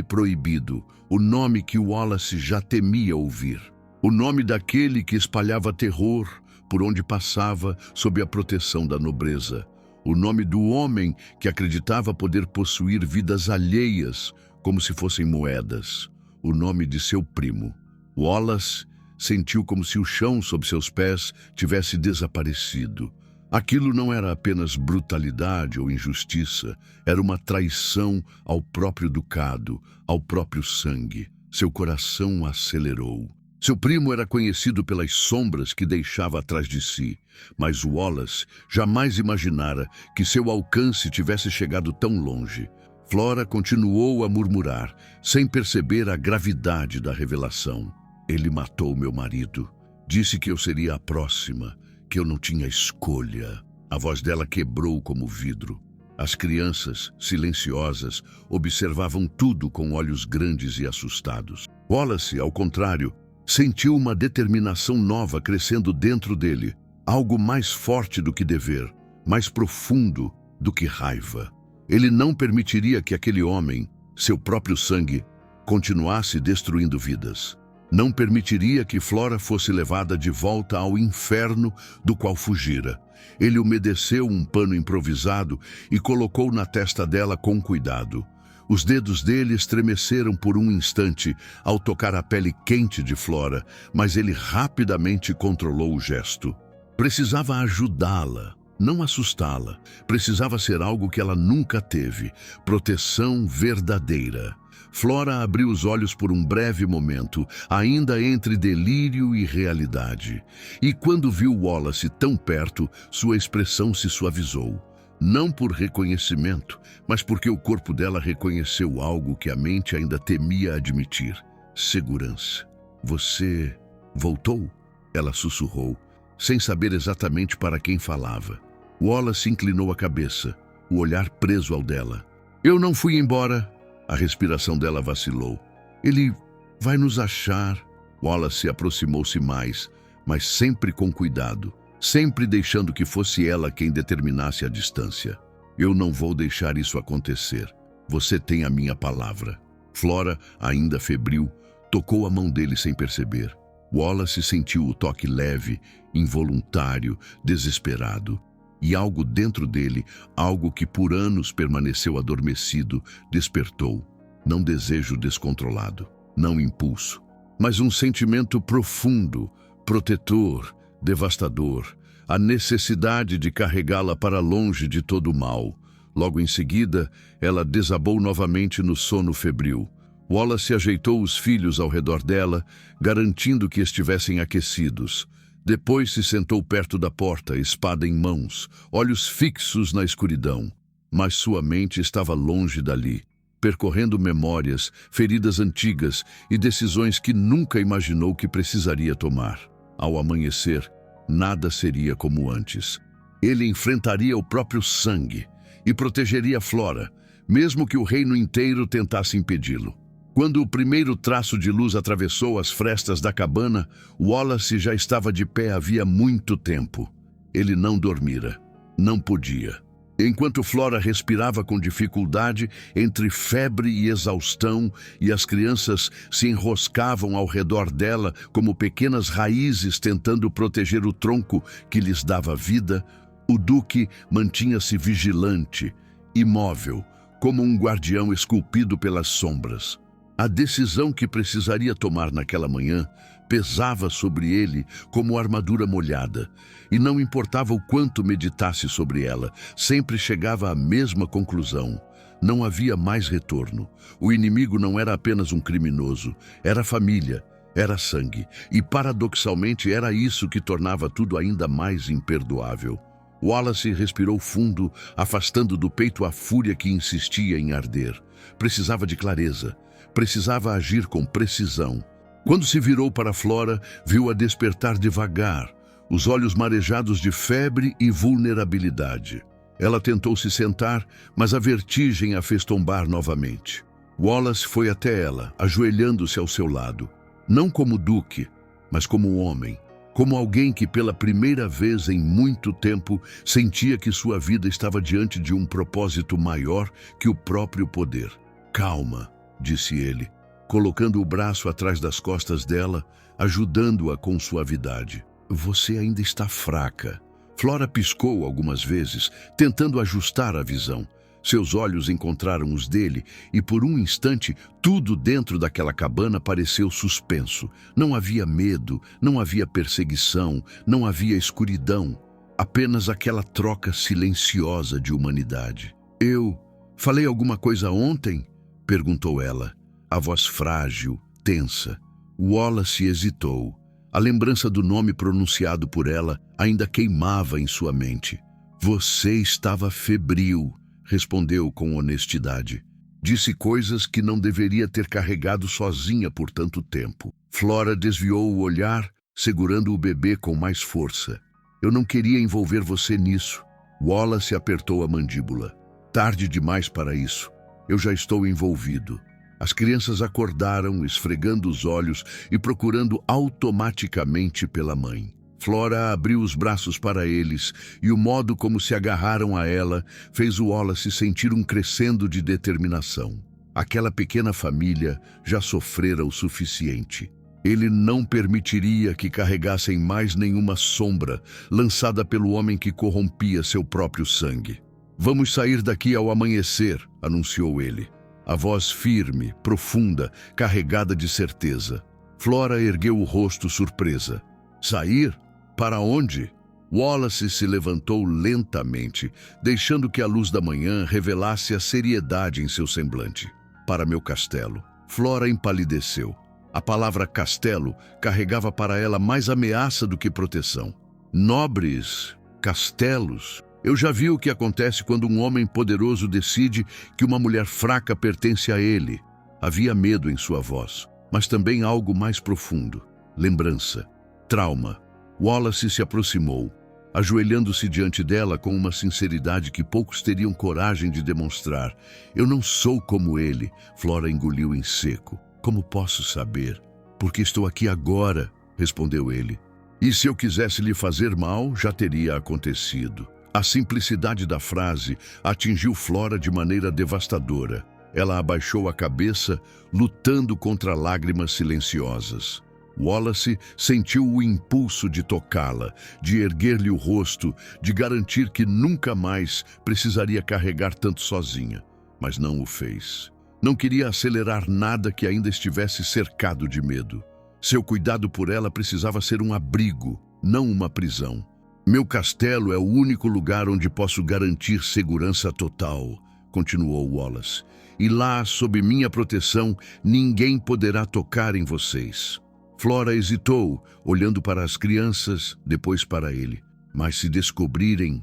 proibido, o nome que Wallace já temia ouvir. O nome daquele que espalhava terror por onde passava sob a proteção da nobreza. O nome do homem que acreditava poder possuir vidas alheias como se fossem moedas. O nome de seu primo. Wallace sentiu como se o chão sob seus pés tivesse desaparecido. Aquilo não era apenas brutalidade ou injustiça, era uma traição ao próprio ducado, ao próprio sangue. Seu coração acelerou. Seu primo era conhecido pelas sombras que deixava atrás de si, mas Wallace jamais imaginara que seu alcance tivesse chegado tão longe. Flora continuou a murmurar, sem perceber a gravidade da revelação. Ele matou meu marido. Disse que eu seria a próxima, que eu não tinha escolha. A voz dela quebrou como vidro. As crianças, silenciosas, observavam tudo com olhos grandes e assustados. Wallace, ao contrário, sentiu uma determinação nova crescendo dentro dele, algo mais forte do que dever, mais profundo do que raiva. Ele não permitiria que aquele homem, seu próprio sangue, continuasse destruindo vidas. Não permitiria que Flora fosse levada de volta ao inferno do qual fugira. Ele umedeceu um pano improvisado e colocou na testa dela com cuidado. Os dedos dele estremeceram por um instante ao tocar a pele quente de Flora, mas ele rapidamente controlou o gesto. Precisava ajudá-la, não assustá-la. Precisava ser algo que ela nunca teve, proteção verdadeira. Flora abriu os olhos por um breve momento, ainda entre delírio e realidade. E quando viu Wallace tão perto, sua expressão se suavizou. Não por reconhecimento, mas porque o corpo dela reconheceu algo que a mente ainda temia admitir. Segurança. Você voltou? Ela sussurrou, sem saber exatamente para quem falava. Wallace inclinou a cabeça, o olhar preso ao dela. Eu não fui embora. A respiração dela vacilou. Ele vai nos achar. Wallace aproximou-se mais, mas sempre com cuidado. Sempre deixando que fosse ela quem determinasse a distância. Eu não vou deixar isso acontecer. Você tem a minha palavra. Flora, ainda febril, tocou a mão dele sem perceber. Wallace sentiu o toque leve, involuntário, desesperado. E algo dentro dele, algo que por anos permaneceu adormecido, despertou. Não desejo descontrolado, não impulso, mas um sentimento profundo, protetor, devastador, a necessidade de carregá-la para longe de todo o mal. Logo em seguida, ela desabou novamente no sono febril. Wallace ajeitou os filhos ao redor dela, garantindo que estivessem aquecidos. Depois se sentou perto da porta, espada em mãos, olhos fixos na escuridão. Mas sua mente estava longe dali, percorrendo memórias, feridas antigas e decisões que nunca imaginou que precisaria tomar. Ao amanhecer, nada seria como antes. Ele enfrentaria o próprio sangue e protegeria Flora, mesmo que o reino inteiro tentasse impedi-lo. Quando o primeiro traço de luz atravessou as frestas da cabana, Wallace já estava de pé havia muito tempo. Ele não dormira. Não podia. Enquanto Flora respirava com dificuldade, entre febre e exaustão, e as crianças se enroscavam ao redor dela como pequenas raízes tentando proteger o tronco que lhes dava vida, o Duque mantinha-se vigilante, imóvel, como um guardião esculpido pelas sombras. A decisão que precisaria tomar naquela manhã pesava sobre ele como armadura molhada, e não importava o quanto meditasse sobre ela, sempre chegava à mesma conclusão. Não havia mais retorno. O inimigo não era apenas um criminoso, era família, era sangue, e paradoxalmente era isso que tornava tudo ainda mais imperdoável. Wallace respirou fundo, afastando do peito a fúria que insistia em arder. Precisava de clareza, precisava agir com precisão. Quando se virou para Flora, viu-a despertar devagar, os olhos marejados de febre e vulnerabilidade. Ela tentou se sentar, mas a vertigem a fez tombar novamente. Wallace foi até ela, ajoelhando-se ao seu lado. Não como duque, mas como um homem. Como alguém que pela primeira vez em muito tempo sentia que sua vida estava diante de um propósito maior que o próprio poder. Calma, disse ele, colocando o braço atrás das costas dela, ajudando-a com suavidade. Você ainda está fraca. Flora piscou algumas vezes, tentando ajustar a visão. Seus olhos encontraram os dele e, por um instante, tudo dentro daquela cabana pareceu suspenso. Não havia medo, não havia perseguição, não havia escuridão. Apenas aquela troca silenciosa de humanidade. Eu falei alguma coisa ontem? Perguntou ela, a voz frágil, tensa. Wallace hesitou. A lembrança do nome pronunciado por ela ainda queimava em sua mente. Você estava febril, respondeu com honestidade. Disse coisas que não deveria ter carregado sozinha por tanto tempo. Flora desviou o olhar, segurando o bebê com mais força. Eu não queria envolver você nisso. Wallace apertou a mandíbula. Tarde demais para isso. Eu já estou envolvido. As crianças acordaram, esfregando os olhos e procurando automaticamente pela mãe. Flora abriu os braços para eles e o modo como se agarraram a ela fez o Wallace sentir um crescendo de determinação. Aquela pequena família já sofrera o suficiente. Ele não permitiria que carregassem mais nenhuma sombra lançada pelo homem que corrompia seu próprio sangue. Vamos sair daqui ao amanhecer, anunciou ele. A voz firme, profunda, carregada de certeza. Flora ergueu o rosto surpresa. Sair? Para onde? Wallace se levantou lentamente, deixando que a luz da manhã revelasse a seriedade em seu semblante. Para meu castelo. Flora empalideceu. A palavra castelo carregava para ela mais ameaça do que proteção. Nobres castelos. Eu já vi o que acontece quando um homem poderoso decide que uma mulher fraca pertence a ele. Havia medo em sua voz, mas também algo mais profundo. Lembrança. Trauma. Wallace se aproximou, ajoelhando-se diante dela com uma sinceridade que poucos teriam coragem de demonstrar. Eu não sou como ele, Flora engoliu em seco. Como posso saber? Porque estou aqui agora, respondeu ele. E se eu quisesse lhe fazer mal, já teria acontecido. A simplicidade da frase atingiu Flora de maneira devastadora. Ela abaixou a cabeça, lutando contra lágrimas silenciosas. Wallace sentiu o impulso de tocá-la, de erguer-lhe o rosto, de garantir que nunca mais precisaria carregar tanto sozinha. Mas não o fez. Não queria acelerar nada que ainda estivesse cercado de medo. Seu cuidado por ela precisava ser um abrigo, não uma prisão. Meu castelo é o único lugar onde posso garantir segurança total, continuou Wallace. E lá, sob minha proteção, ninguém poderá tocar em vocês. Flora hesitou, olhando para as crianças, depois para ele. Mas se descobrirem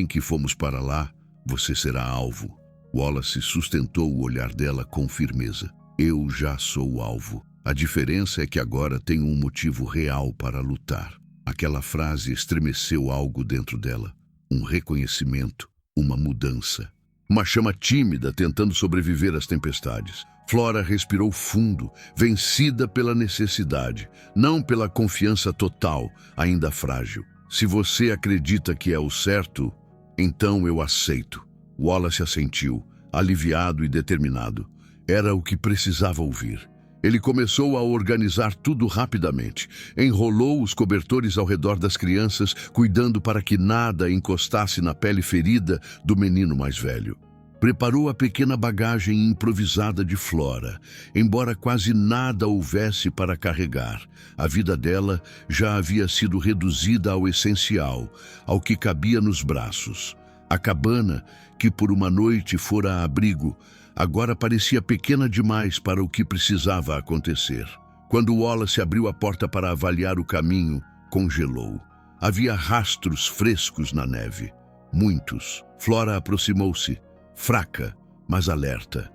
que fomos para lá, você será alvo. Wallace sustentou o olhar dela com firmeza. Eu já sou alvo. A diferença é que agora tenho um motivo real para lutar. Aquela frase estremeceu algo dentro dela. Um reconhecimento, uma mudança. Uma chama tímida tentando sobreviver às tempestades. Flora respirou fundo, vencida pela necessidade, não pela confiança total, ainda frágil. Se você acredita que é o certo, Então eu aceito. Wallace assentiu, aliviado e determinado. Era o que precisava ouvir. Ele começou a organizar tudo rapidamente. Enrolou os cobertores ao redor das crianças, cuidando para que nada encostasse na pele ferida do menino mais velho. Preparou a pequena bagagem improvisada de Flora, embora quase nada houvesse para carregar. A vida dela já havia sido reduzida ao essencial, ao que cabia nos braços. A cabana, que por uma noite fora abrigo, agora parecia pequena demais para o que precisava acontecer. Quando Wallace abriu a porta para avaliar o caminho, congelou. Havia rastros frescos na neve. Muitos. Flora aproximou-se, fraca, mas alerta.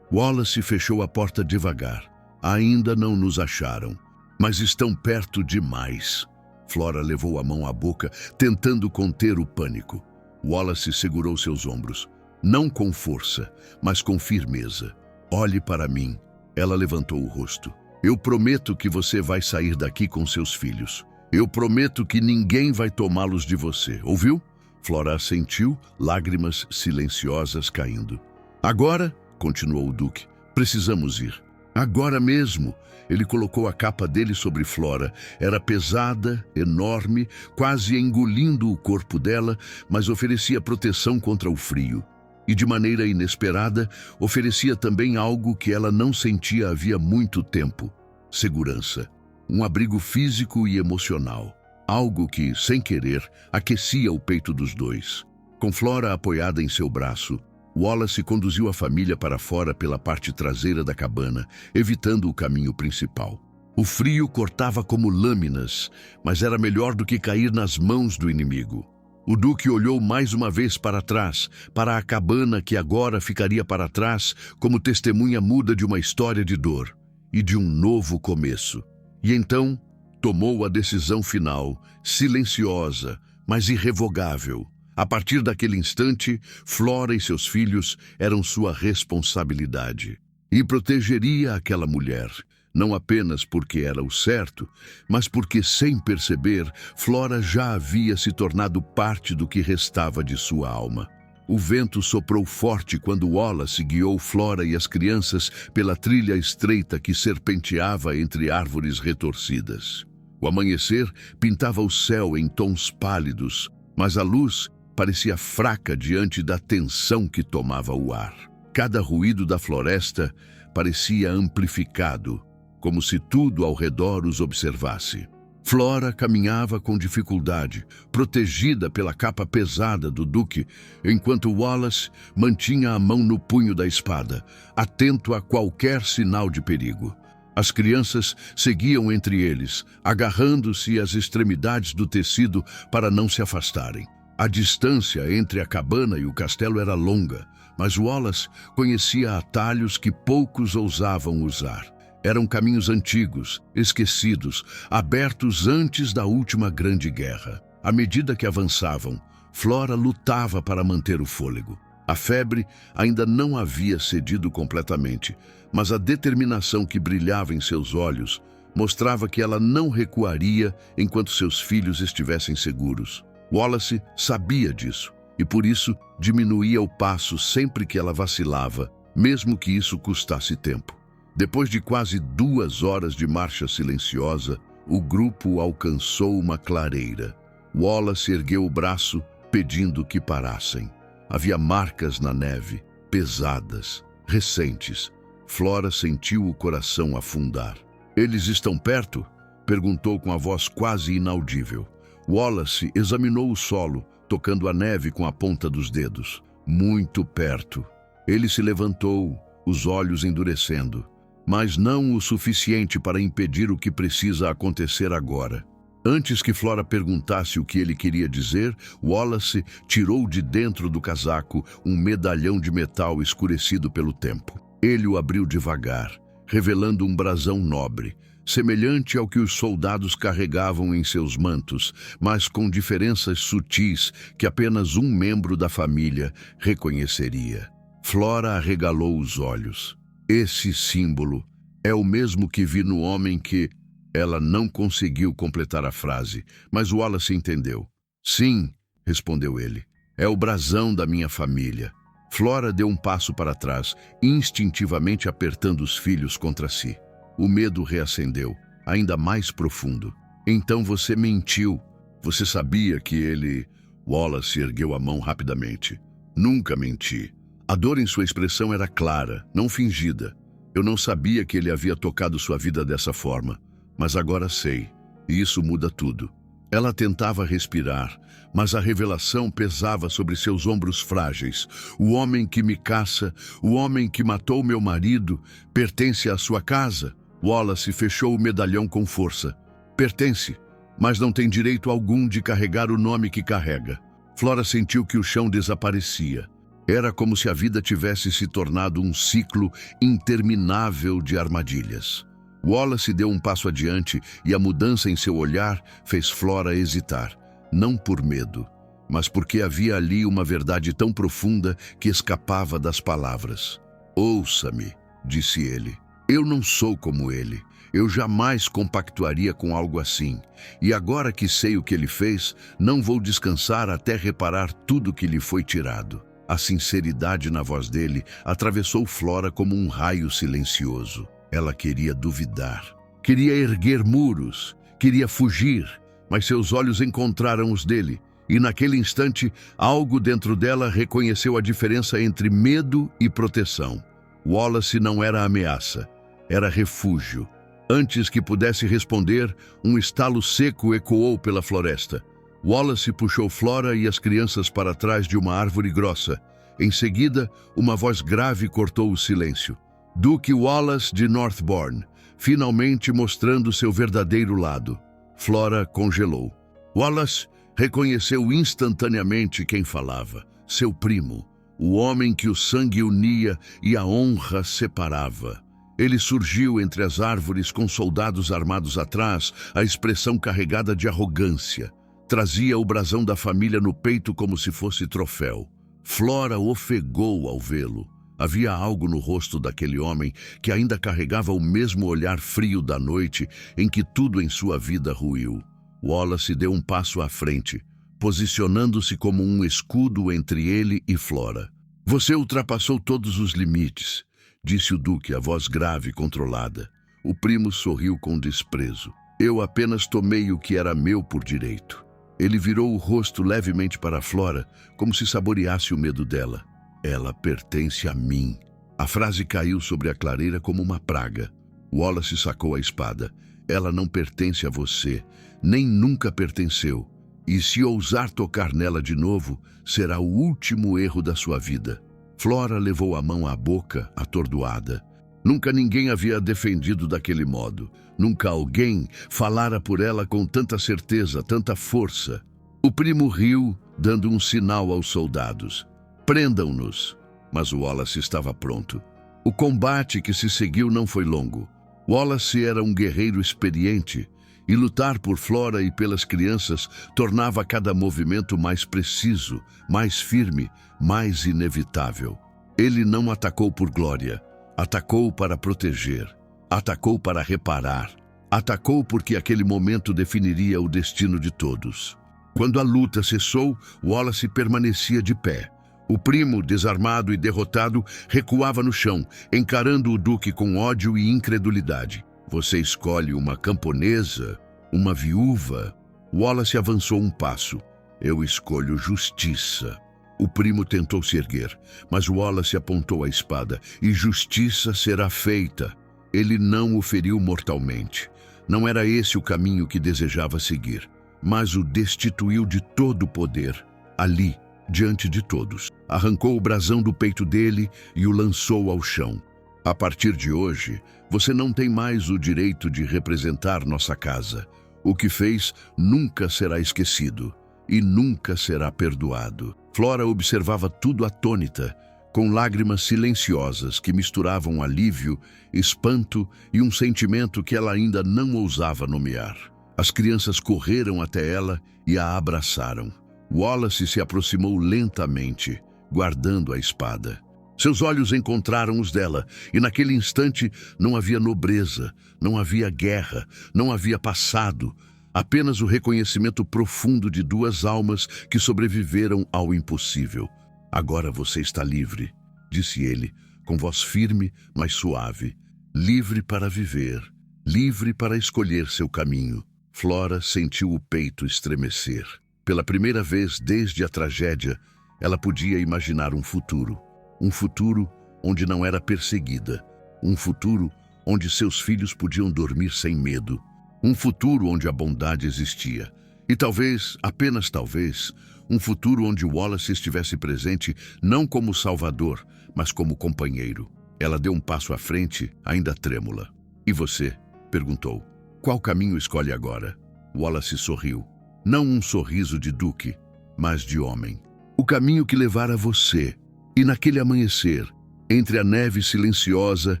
Wallace fechou a porta devagar. Ainda não nos acharam, mas estão perto demais. Flora levou a mão à boca, tentando conter o pânico. Wallace segurou seus ombros. Não com força, mas com firmeza. Olhe para mim. Ela levantou o rosto. Eu prometo que você vai sair daqui com seus filhos. Eu prometo que ninguém vai tomá-los de você. Ouviu? Flora assentiu, lágrimas silenciosas caindo. Agora, continuou o Duque, precisamos ir. Agora mesmo. Ele colocou a capa dele sobre Flora. Era pesada, enorme, quase engolindo o corpo dela, mas oferecia proteção contra o frio. E de maneira inesperada, oferecia também algo que ela não sentia havia muito tempo: segurança. Um abrigo físico e emocional. Algo que, sem querer, aquecia o peito dos dois. Com Flora apoiada em seu braço, Wallace conduziu a família para fora pela parte traseira da cabana, evitando o caminho principal. O frio cortava como lâminas, mas era melhor do que cair nas mãos do inimigo. O Duque olhou mais uma vez para trás, para a cabana que agora ficaria para trás como testemunha muda de uma história de dor e de um novo começo. E então tomou a decisão final, silenciosa, mas irrevogável. A partir daquele instante, Flora e seus filhos eram sua responsabilidade. E protegeria aquela mulher, não apenas porque era o certo, mas porque, sem perceber, Flora já havia se tornado parte do que restava de sua alma. O vento soprou forte quando Wallace guiou Flora e as crianças pela trilha estreita que serpenteava entre árvores retorcidas. O amanhecer pintava o céu em tons pálidos, mas a luz parecia fraca diante da tensão que tomava o ar. Cada ruído da floresta parecia amplificado, como se tudo ao redor os observasse. Flora caminhava com dificuldade, protegida pela capa pesada do Duque, enquanto Wallace mantinha a mão no punho da espada, atento a qualquer sinal de perigo. As crianças seguiam entre eles, agarrando-se às extremidades do tecido para não se afastarem. A distância entre a cabana e o castelo era longa, mas Wallace conhecia atalhos que poucos ousavam usar. Eram caminhos antigos, esquecidos, abertos antes da última grande guerra. À medida que avançavam, Flora lutava para manter o fôlego. A febre ainda não havia cedido completamente, mas a determinação que brilhava em seus olhos mostrava que ela não recuaria enquanto seus filhos estivessem seguros. Wallace sabia disso e, por isso, diminuía o passo sempre que ela vacilava, mesmo que isso custasse tempo. Depois de quase 2 horas de marcha silenciosa, o grupo alcançou uma clareira. Wallace ergueu o braço, pedindo que parassem. Havia marcas na neve, pesadas, recentes. Flora sentiu o coração afundar. "Eles estão perto?" perguntou com a voz quase inaudível. Wallace examinou o solo, tocando a neve com a ponta dos dedos. Muito perto. Ele se levantou, os olhos endurecendo, mas não o suficiente para impedir o que precisa acontecer agora. Antes que Flora perguntasse o que ele queria dizer, Wallace tirou de dentro do casaco um medalhão de metal escurecido pelo tempo. Ele o abriu devagar, revelando um brasão nobre, semelhante ao que os soldados carregavam em seus mantos, mas com diferenças sutis que apenas um membro da família reconheceria. Flora arregalou os olhos. Esse símbolo é o mesmo que vi no homem que... Ela não conseguiu completar a frase, mas Wallace entendeu. Sim, respondeu ele. É o brasão da minha família. Flora deu um passo para trás, instintivamente apertando os filhos contra si. O medo reacendeu, ainda mais profundo. Então você mentiu. Você sabia que ele... Wallace ergueu a mão rapidamente. Nunca menti. A dor em sua expressão era clara, não fingida. Eu não sabia que ele havia tocado sua vida dessa forma, mas agora sei, e isso muda tudo. Ela tentava respirar, mas a revelação pesava sobre seus ombros frágeis. O homem que me caça, o homem que matou meu marido, pertence à sua casa? Wallace fechou o medalhão com força. Pertence, mas não tem direito algum de carregar o nome que carrega. Flora sentiu que o chão desaparecia. Era como se a vida tivesse se tornado um ciclo interminável de armadilhas. Wallace deu um passo adiante e a mudança em seu olhar fez Flora hesitar. Não por medo, mas porque havia ali uma verdade tão profunda que escapava das palavras. Ouça-me, disse ele. Eu não sou como ele. Eu jamais compactuaria com algo assim. E agora que sei o que ele fez, não vou descansar até reparar tudo que lhe foi tirado. A sinceridade na voz dele atravessou Flora como um raio silencioso. Ela queria duvidar, queria erguer muros, queria fugir, mas seus olhos encontraram os dele. E naquele instante, algo dentro dela reconheceu a diferença entre medo e proteção. Wallace não era ameaça, era refúgio. Antes que pudesse responder, um estalo seco ecoou pela floresta. Wallace puxou Flora e as crianças para trás de uma árvore grossa. Em seguida, uma voz grave cortou o silêncio. Duque Wallace de Northbourne, finalmente mostrando seu verdadeiro lado. Flora congelou. Wallace reconheceu instantaneamente quem falava. Seu primo, o homem que o sangue unia e a honra separava. Ele surgiu entre as árvores com soldados armados atrás, a expressão carregada de arrogância. Trazia o brasão da família no peito como se fosse troféu. Flora ofegou ao vê-lo. Havia algo no rosto daquele homem que ainda carregava o mesmo olhar frio da noite em que tudo em sua vida ruiu. Wallace deu um passo à frente, posicionando-se como um escudo entre ele e Flora. Você ultrapassou todos os limites, disse o Duque, a voz grave e controlada. O primo sorriu com desprezo. Eu apenas tomei o que era meu por direito. Ele virou o rosto levemente para Flora, como se saboreasse o medo dela. Ela pertence a mim. A frase caiu sobre a clareira como uma praga. Wallace sacou a espada. Ela não pertence a você, nem nunca pertenceu. E se ousar tocar nela de novo, será o último erro da sua vida. Flora levou a mão à boca, atordoada. Nunca ninguém havia defendido daquele modo. Nunca alguém falara por ela com tanta certeza, tanta força. O primo riu, dando um sinal aos soldados. Prendam-nos. Mas Wallace estava pronto. O combate que se seguiu não foi longo. Wallace era um guerreiro experiente, e lutar por Flora e pelas crianças tornava cada movimento mais preciso, mais firme, mais inevitável. Ele não atacou por glória. Atacou para proteger, atacou para reparar, atacou porque aquele momento definiria o destino de todos. Quando a luta cessou, Wallace permanecia de pé. O primo, desarmado e derrotado, recuava no chão, encarando o Duque com ódio e incredulidade. Você escolhe uma camponesa, uma viúva? Wallace avançou um passo. Eu escolho justiça. O primo tentou se erguer, mas Wallace apontou a espada. E justiça será feita. Ele não o feriu mortalmente. Não era esse o caminho que desejava seguir, mas o destituiu de todo o poder, ali, diante de todos. Arrancou o brasão do peito dele e o lançou ao chão. A partir de hoje, você não tem mais o direito de representar nossa casa. O que fez nunca será esquecido e nunca será perdoado. Flora observava tudo atônita, com lágrimas silenciosas que misturavam alívio, espanto e um sentimento que ela ainda não ousava nomear. As crianças correram até ela e a abraçaram. Wallace se aproximou lentamente, guardando a espada. Seus olhos encontraram os dela, e naquele instante não havia nobreza, não havia guerra, não havia passado. Apenas o reconhecimento profundo de duas almas que sobreviveram ao impossível. Agora você está livre, disse ele, com voz firme, mas suave. Livre para viver, livre para escolher seu caminho. Flora sentiu o peito estremecer. Pela primeira vez desde a tragédia, ela podia imaginar um futuro. Um futuro onde não era perseguida. Um futuro onde seus filhos podiam dormir sem medo. Um futuro onde a bondade existia. E talvez, apenas talvez, um futuro onde Wallace estivesse presente não como salvador, mas como companheiro. Ela deu um passo à frente, ainda trêmula. E você? Perguntou. Qual caminho escolhe agora? Wallace sorriu. Não um sorriso de duque, mas de homem. O caminho que levara você. E naquele amanhecer, entre a neve silenciosa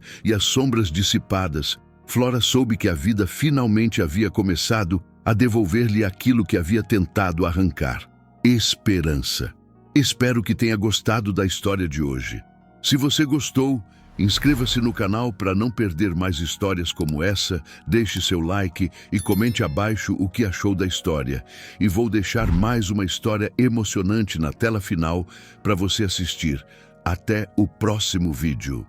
e as sombras dissipadas, Flora soube que a vida finalmente havia começado a devolver-lhe aquilo que havia tentado arrancar. Esperança. Espero que tenha gostado da história de hoje. Se você gostou, inscreva-se no canal para não perder mais histórias como essa, deixe seu like e comente abaixo o que achou da história. E vou deixar mais uma história emocionante na tela final para você assistir. Até o próximo vídeo.